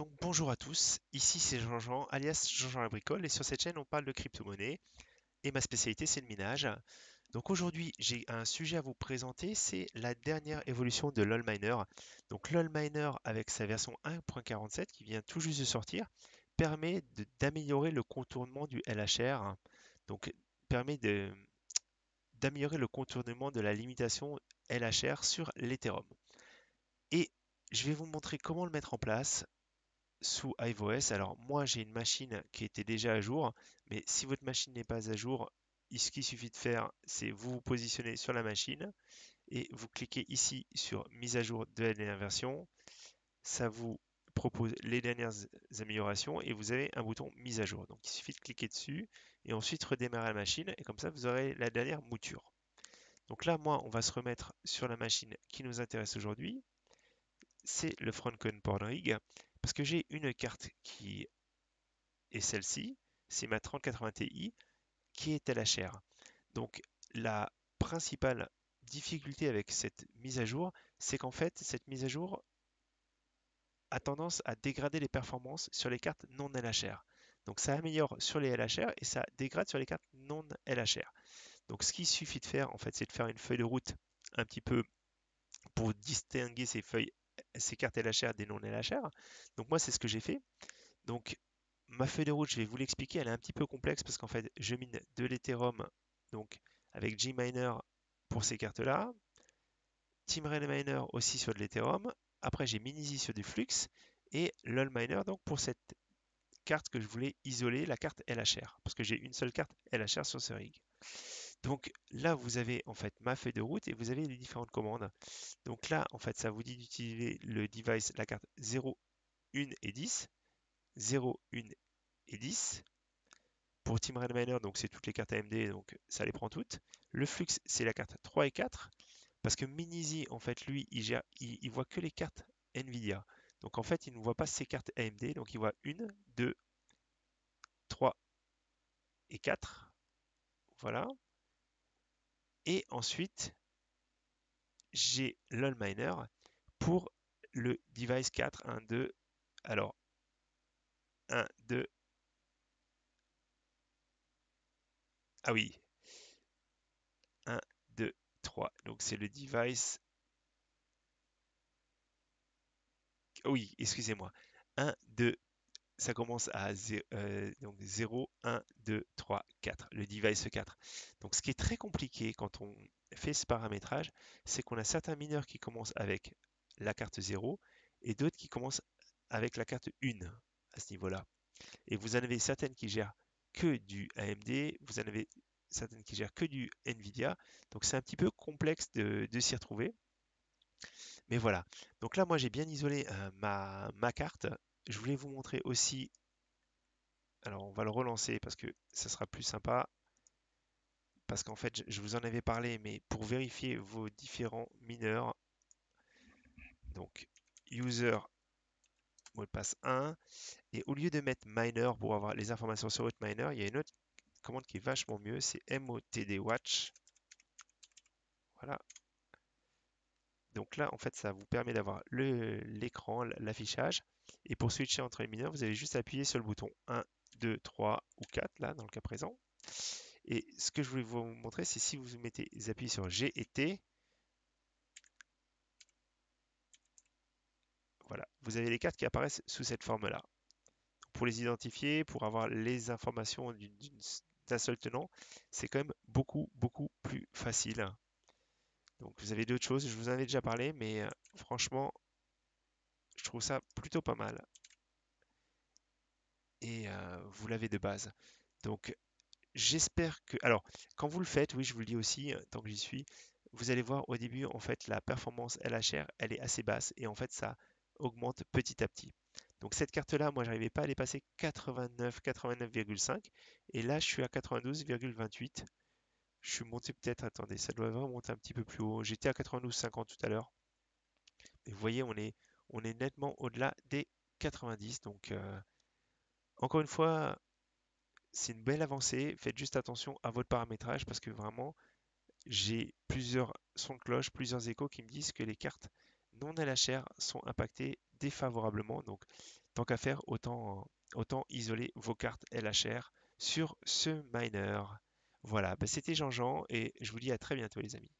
Donc bonjour à tous, ici c'est Jean-Jean, alias Jean-Jean la Bricole, et sur cette chaîne on parle de crypto-monnaie, et ma spécialité c'est le minage. Donc aujourd'hui j'ai un sujet à vous présenter, c'est la dernière évolution de LolMiner. Donc LolMiner avec sa version 1.47 qui vient tout juste de sortir, permet d'améliorer le contournement du LHR, donc permet d'améliorer le contournement de la limitation LHR sur l'Ethereum. Et je vais vous montrer comment le mettre en place sous iOS. Alors moi j'ai une machine qui était déjà à jour, mais si votre machine n'est pas à jour, ce qu'il suffit de faire, c'est vous vous positionnez sur la machine et vous cliquez ici sur mise à jour de la dernière version. Ça vous propose les dernières améliorations et vous avez un bouton mise à jour. Donc il suffit de cliquer dessus et ensuite redémarrer la machine et comme ça vous aurez la dernière mouture. Donc là, moi, on va se remettre sur la machine qui nous intéresse aujourd'hui. C'est le Franken Porn Rig parce que j'ai une carte qui et celle-ci, c'est ma 3080 Ti qui est LHR. Donc la principale difficulté avec cette mise à jour, c'est qu'en fait, cette mise à jour a tendance à dégrader les performances sur les cartes non LHR. Donc ça améliore sur les LHR et ça dégrade sur les cartes non LHR. Donc ce qu'il suffit de faire, en fait, c'est de faire une feuille de route un petit peu pour distinguer ces cartes LHR des non LHR. Donc moi, c'est ce que j'ai fait. Donc, ma feuille de route, je vais vous l'expliquer, elle est un petit peu complexe parce qu'en fait, je mine de l'Ethereum donc avec Gminer pour ces cartes-là, TeamRail aussi sur de l'Ethereum. Après, j'ai Minizy sur du Flux et LolMiner donc pour cette carte que je voulais isoler, la carte LHR, parce que j'ai une seule carte LHR sur ce rig. Donc là, vous avez en fait ma feuille de route et vous avez les différentes commandes. Donc là, en fait, ça vous dit d'utiliser le device, la carte 0, 1 et 10. 0, 1 et 10. Pour Team Redminer, donc c'est toutes les cartes AMD, donc ça les prend toutes. Le Flux, c'est la carte 3 et 4, parce que Minizy, en fait, lui, il voit que les cartes Nvidia. Donc en fait, il ne voit pas ces cartes AMD, donc il voit 1, 2, 3 et 4. Voilà. Et ensuite, j'ai LolMiner pour le device 4, 1, 2. Alors, 1, 2. Ah oui, 1, 2, 3. Donc c'est le device. Oui, excusez-moi. 1, 2, ça commence à donc 0, 1, 2, 3, 4, le device 4. Donc ce qui est très compliqué quand on fait ce paramétrage, c'est qu'on a certains mineurs qui commencent avec la carte 0 et d'autres qui commencent avec la carte 1 à ce niveau-là. Et vous en avez certaines qui gèrent que du AMD, vous en avez certaines qui gèrent que du Nvidia. Donc c'est un petit peu complexe de s'y retrouver. Mais voilà. Donc là, moi, j'ai bien isolé ma carte. Je voulais vous montrer aussi. Alors, on va le relancer parce que ça sera plus sympa. Parce qu'en fait, je vous en avais parlé, mais pour vérifier vos différents mineurs, donc user mot de passe 1, et au lieu de mettre miner pour avoir les informations sur votre miner, il y a une autre commande qui est vachement mieux, c'est motd watch. Voilà. Donc là, en fait, ça vous permet d'avoir l'écran, l'affichage. Et pour switcher entre les mineurs, vous allez juste appuyer sur le bouton 1, 2, 3 ou 4, là, dans le cas présent. Et ce que je voulais vous montrer, c'est si vous mettez appuyez sur G et T, voilà, vous avez les cartes qui apparaissent sous cette forme-là. Pour les identifier, pour avoir les informations d'un seul tenant, c'est quand même beaucoup, beaucoup plus facile. Donc vous avez d'autres choses, je vous en ai déjà parlé, mais franchement, je trouve ça plutôt pas mal. Et vous l'avez de base. Donc j'espère que... Alors, quand vous le faites, oui, je vous le dis aussi, tant que j'y suis, vous allez voir au début, en fait, la performance LHR, elle est assez basse et en fait, ça augmente petit à petit. Donc cette carte-là, moi, j'arrivais pas à les passer 89, 89,5 et là, je suis à 92,28. Je suis monté peut-être, attendez, ça doit vraiment monter un petit peu plus haut. J'étais à 92,50 tout à l'heure. Et vous voyez, on est nettement au-delà des 90. Donc, encore une fois, c'est une belle avancée. Faites juste attention à votre paramétrage parce que vraiment, j'ai plusieurs sons de cloche, plusieurs échos qui me disent que les cartes non LHR sont impactées défavorablement. Donc, tant qu'à faire, autant isoler vos cartes LHR sur ce miner. Voilà, bah, c'était Jean-Jean et je vous dis à très bientôt les amis.